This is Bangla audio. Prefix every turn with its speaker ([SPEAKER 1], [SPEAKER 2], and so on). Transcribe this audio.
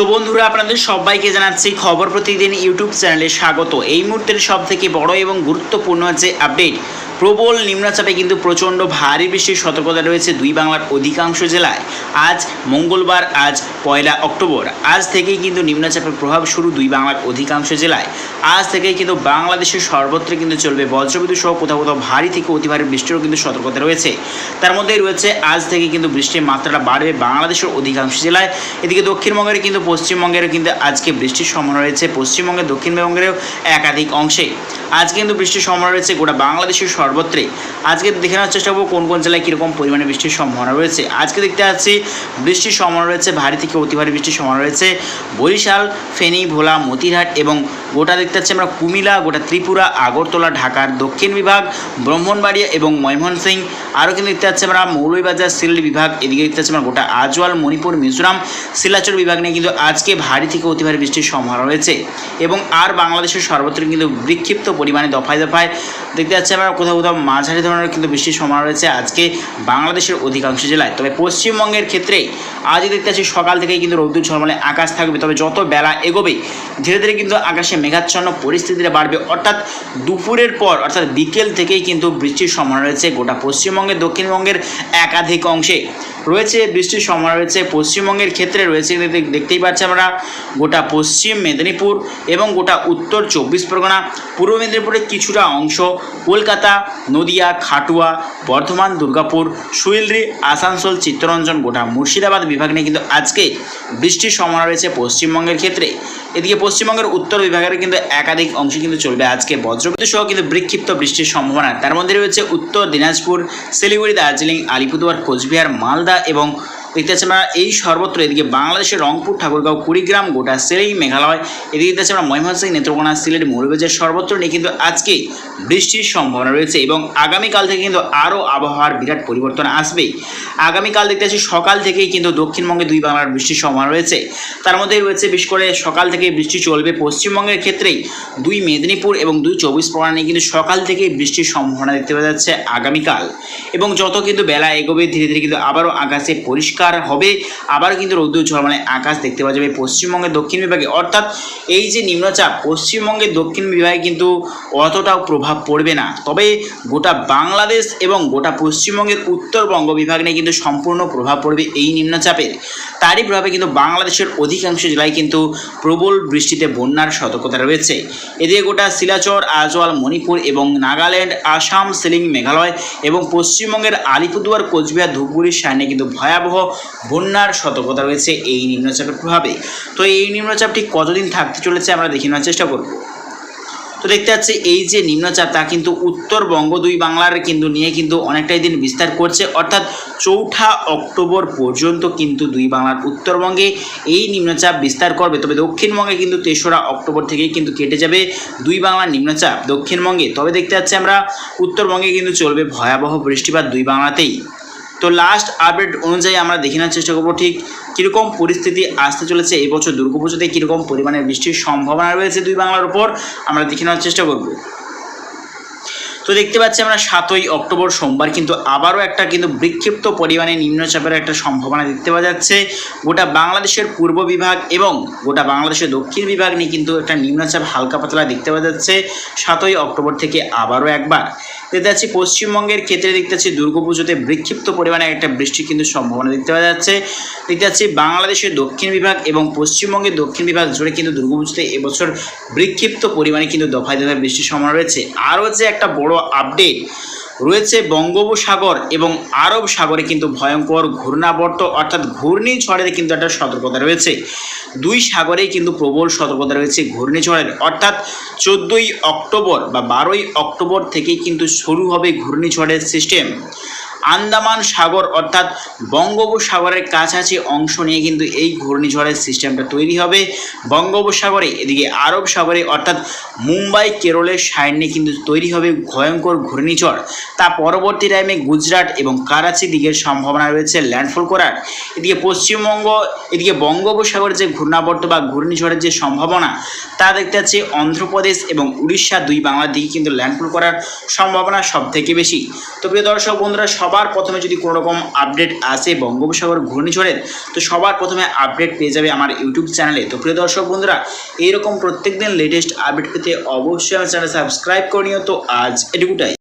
[SPEAKER 1] তো বন্ধুরা আপনাদের সবাইকে জানাচ্ছি খবর প্রতিদিন ইউটিউব চ্যানেলে স্বাগত। এই মুহূর্তের সবথেকে বড় এবং গুরুত্বপূর্ণ যে আপডেট, প্রবল নিম্নচাপে কিন্তু প্রচণ্ড ভারী বৃষ্টির সতর্কতা রয়েছে দুই বাংলার অধিকাংশ জেলায়। আজ মঙ্গলবার, আজ 1 অক্টোবর, আজ থেকেই কিন্তু নিম্নচাপের প্রভাব শুরু দুই বাংলার অধিকাংশ জেলায়। আজ থেকেই কিন্তু বাংলাদেশের সর্বত্র কিন্তু চলবে বজ্রবিদ্যুৎ সহ কোথাও কোথাও ভারী থেকে অতি ভারী বৃষ্টিরও কিন্তু সতর্কতা রয়েছে। তার মধ্যেই রয়েছে আজ থেকে কিন্তু বৃষ্টির মাত্রাটা বাড়বে বাংলাদেশের অধিকাংশ জেলায়। এদিকে দক্ষিণবঙ্গের কিন্তু পশ্চিমবঙ্গেরও কিন্তু আজকে বৃষ্টির সম্ভাবনা রয়েছে। পশ্চিমবঙ্গের দক্ষিণবঙ্গেরও একাধিক অংশে আজ কিন্তু বৃষ্টির সম্ভাবনা রয়েছে গোটা বাংলাদেশের সর্বত্রে। আজকে দেখে নেওয়ার চেষ্টা করবো কোন কোন জেলায় কীরকম পরিমাণে বৃষ্টির সম্ভাবনা রয়েছে। আজকে দেখতে পাচ্ছি বৃষ্টির সম্ভাবনা রয়েছে, ভারী থেকে অতি ভারী বৃষ্টির সম্ভাবনা রয়েছে বরিশাল, ফেনী, ভোলা, মতিরহাট এবং গোটা দেখতে পাচ্ছি আমরা কুমিল্লা, গোটা ত্রিপুরা, আগরতলা, ঢাকার দক্ষিণ বিভাগ, ব্রাহ্মণবাড়িয়া এবং ময়মনসিংহ। আরও কিন্তু দেখতে পাচ্ছি আমরা মৌলভীবাজার, সিলেট বিভাগ। এদিকে দেখতে পাচ্ছি আমরা গোটা আজওয়াল, মণিপুর, মিজোরাম, শিলাচর বিভাগ নিয়ে কিন্তু আজকে ভারী থেকে অতি ভারী বৃষ্টির সম্ভাবনা রয়েছে। এবং আর বাংলাদেশের সর্বত্র কিন্তু বিক্ষিপ্ত পরিমাণে দফায় দফায় দেখতে পাচ্ছি আমরা কোথাও কোথাও মাঝারি ধরনের কিন্তু বৃষ্টির সম্ভাবনা রয়েছে আজকে বাংলাদেশের অধিকাংশ জেলায়। তবে পশ্চিমবঙ্গের ক্ষেত্রে আজই দেখতে পাচ্ছি সকাল থেকেই কিন্তু রৌদ্র ঝলমলে আকাশ থাকবে। তবে যত বেলা এগোবে ধীরে ধীরে কিন্তু আকাশে মেঘাচ্ছন্ন পরিস্থিতিটা বাড়বে, অর্থাৎ দুপুরের পর অর্থাৎ বিকেল থেকেই কিন্তু বৃষ্টির সম্ভাবনা রয়েছে গোটা পশ্চিমবঙ্গের দক্ষিণবঙ্গের একাধিক অংশে রয়েছে বৃষ্টির সম্ভাবনা রয়েছে। পশ্চিমবঙ্গের ক্ষেত্রে রয়েছে দেখতেই পাচ্ছি আমরা গোটা পশ্চিম মেদিনীপুর এবং গোটা উত্তর 24 পরগনা, পূর্ব মেদিনীপুরের কিছুটা অংশ, কলকাতা, নদিয়া, খাটুয়া, বর্ধমান, দুর্গাপুর, সুইলরি, আসানসোল, চিত্তরঞ্জন, গোটা মুর্শিদাবাদ বিভাগ নিয়ে কিন্তু আজকে বৃষ্টির সম্ভাবনা রয়েছে পশ্চিমবঙ্গের ক্ষেত্রে। এদিকে পশ্চিমবঙ্গের উত্তর বিভাগের কিন্তু একাধিক অংশে কিন্তু চলবে আজকে বজ্রবিদ্যুৎ সহ কিন্তু বিক্ষিপ্ত বৃষ্টির সম্ভাবনা। তার মধ্যে রয়েছে উত্তর দিনাজপুর, শিলিগুড়ি, দার্জিলিং, আলিপুরদুয়ার, কোচবিহার, মালদা এবং দেখতে পাচ্ছি আমরা এই সর্বত্র। এদিকে বাংলাদেশের রংপুর, ঠাকুরগাঁও, কুড়িগ্রাম, গোটা সিলেট, মেঘালয়। এদিকে দেখতে পাচ্ছি আমরা ময়মনসিংহ, নেত্রকোনা, সিলেট, মৌলভীবাজার সর্বত্র নিয়ে কিন্তু আজকে বৃষ্টির সম্ভাবনা রয়েছে। এবং আগামীকাল থেকে কিন্তু আরও আবহাওয়ার বিরাট পরিবর্তন আসবে। আগামীকাল দেখতে পাচ্ছি সকাল থেকেই কিন্তু দক্ষিণবঙ্গে দুই বাংলার বৃষ্টির সম্ভাবনা রয়েছে। তার মধ্যেই রয়েছে বিশেষ করে সকাল থেকে বৃষ্টি চলবে পশ্চিমবঙ্গের ক্ষেত্রেই দুই মেদিনীপুর এবং দুই 24 পরগনা নিয়ে কিন্তু সকাল থেকেই বৃষ্টির সম্ভাবনা দেখতে পাওয়া যাচ্ছে আগামীকাল। এবং যত কিন্তু বেলা এগোবে ধীরে ধীরে কিন্তু আবারও আকাশে পরিষ্কার হবে, আবারও কিন্তু রৌদ্র ঝলমলে আকাশ দেখতে পাওয়া যাবে পশ্চিমবঙ্গের দক্ষিণ বিভাগে। অর্থাৎ এই যে নিম্নচাপ পশ্চিমবঙ্গের দক্ষিণ বিভাগে কিন্তু অতটাও প্রভাব পড়বে না। তবে গোটা বাংলাদেশ এবং গোটা পশ্চিমবঙ্গের উত্তরবঙ্গ বিভাগ নিয়ে কিন্তু সম্পূর্ণ প্রভাব পড়বে এই নিম্নচাপের। তারই প্রভাবে কিন্তু বাংলাদেশের অধিকাংশ জেলায় কিন্তু প্রবল বৃষ্টিতে বন্যার সতর্কতা রয়েছে। এদিকে গোটা শিলাচর, আজওয়াল, মণিপুর এবং নাগাল্যান্ড, আসাম, সিলিং, মেঘালয় এবং পশ্চিমবঙ্গের আলিপুরদুয়ার, কোচবিহার, ধূপগুড়ির সামনে কিন্তু ভয়াবহ বন্যার সতর্কতা রয়েছে এই নিম্নচাপের প্রভাবে। তো এই নিম্নচাপ ঠিক কতদিন থাকতে চলেছে আমরা দেখে নেওয়ার চেষ্টা করব। তো দেখতে পাচ্ছি এই যে নিম্নচাপ তা কিন্তু উত্তরবঙ্গ দুই বাংলার কিন্তু নিয়ে কিন্তু অনেকটাই দিন বিস্তার করছে, অর্থাৎ 4 অক্টোবর পর্যন্ত কিন্তু দুই বাংলার উত্তরবঙ্গে এই নিম্নচাপ বিস্তার করবে। তবে দক্ষিণবঙ্গে কিন্তু 3 অক্টোবর থেকেই কিন্তু কেটে যাবে দুই বাংলার নিম্নচাপ দক্ষিণবঙ্গে। তবে দেখতে পাচ্ছি আমরা উত্তরবঙ্গে কিন্তু চলবে ভয়াবহ বৃষ্টিপাত দুই বাংলাতেই। তো লাস্ট আপডেট অনুযায়ী আমরা দেখে নেওয়ার চেষ্টা করবো ঠিক কীরকম পরিস্থিতি আসতে চলেছে। এই বছর দুর্গাপুজোতে কীরকম পরিমাণে বৃষ্টির সম্ভাবনা রয়েছে দুই বাংলার উপর আমরা দেখে নেওয়ার চেষ্টা করব। তো দেখতে পাচ্ছি আমরা 7 অক্টোবর সোমবার কিন্তু আবারও একটা কিন্তু বিক্ষিপ্ত পরিমাণে নিম্নচাপের একটা সম্ভাবনা দেখতে পাওয়া যাচ্ছে গোটা বাংলাদেশের পূর্ব বিভাগ এবং গোটা বাংলাদেশের দক্ষিণ বিভাগ নিয়ে কিন্তু একটা নিম্নচাপ হালকা পাতলা দেখতে পাওয়া যাচ্ছে 7 অক্টোবর থেকে আবারও একবার। দেখতে পাচ্ছি পশ্চিমবঙ্গের ক্ষেত্রে দেখতে পাচ্ছি দুর্গাপুজোতে বিক্ষিপ্ত পরিমাণে একটা বৃষ্টির কিন্তু সম্ভাবনা দেখতে পাওয়া যাচ্ছে। দেখতে পাচ্ছি বাংলাদেশের দক্ষিণ বিভাগ এবং পশ্চিমবঙ্গের দক্ষিণ বিভাগ জুড়ে কিন্তু দুর্গাপুজোতে এবছর বিক্ষিপ্ত পরিমাণে কিন্তু দফায় দফায় বৃষ্টির সম্ভাবনা রয়েছে। আর হচ্ছে একটা বড় আপডেট রয়েছে বঙ্গোপসাগর এবং আরব সাগরে কিন্তু ভয়ঙ্কর ঘূর্ণাবর্ত অর্থাৎ ঘূর্ণিঝড়ের কিন্তু একটা সতর্কতা রয়েছে। দুই সাগরেই কিন্তু প্রবল সতর্কতা রয়েছে ঘূর্ণিঝড়ের, অর্থাৎ 14 অক্টোবর বা 12 অক্টোবর থেকেই কিন্তু শুরু হবে ঘূর্ণিঝড়ের সিস্টেম। আন্দামান সাগর অর্থাৎ বঙ্গোপসাগরের কাছাকাছি অংশ নিয়ে কিন্তু এই ঘূর্ণিঝড়ের সিস্টেমটা তৈরি হবে বঙ্গোপসাগরে। এদিকে আরব সাগরে অর্থাৎ মুম্বাই, কেরলের সাইড নিয়ে কিন্তু তৈরি হবে ভয়ঙ্কর ঘূর্ণিঝড়। তা পরবর্তী টাইমে গুজরাট এবং করাচি দিকের সম্ভাবনা রয়েছে ল্যান্ডফল করার। এদিকে পশ্চিমবঙ্গ, এদিকে বঙ্গোপসাগরের যে ঘূর্ণাবর্ত বা ঘূর্ণিঝড়ের যে সম্ভাবনা তা দেখতে পাচ্ছি অন্ধ্রপ্রদেশ এবং উড়িষ্যা দুই বাংলার দিকে কিন্তু ল্যান্ডফল করার সম্ভাবনা সব থেকে বেশি। তো প্রিয় দর্শক বন্ধুরা, সবাই সবার প্রথমে যদি কোনো রকম আপডেট আসে বঙ্গোপসাগর ঘূর্ণিঝড়ের, তো সবার প্রথমে আপডেট পেয়ে যাবে আমার ইউটিউব চ্যানেলে। তো প্রিয় দর্শক বন্ধুরা, এইরকম প্রত্যেকদিন লেটেস্ট আপডেট পেতে অবশ্যই আমার চ্যানেল সাবস্ক্রাইব করে নিও। তো আজ এটুকুটাই।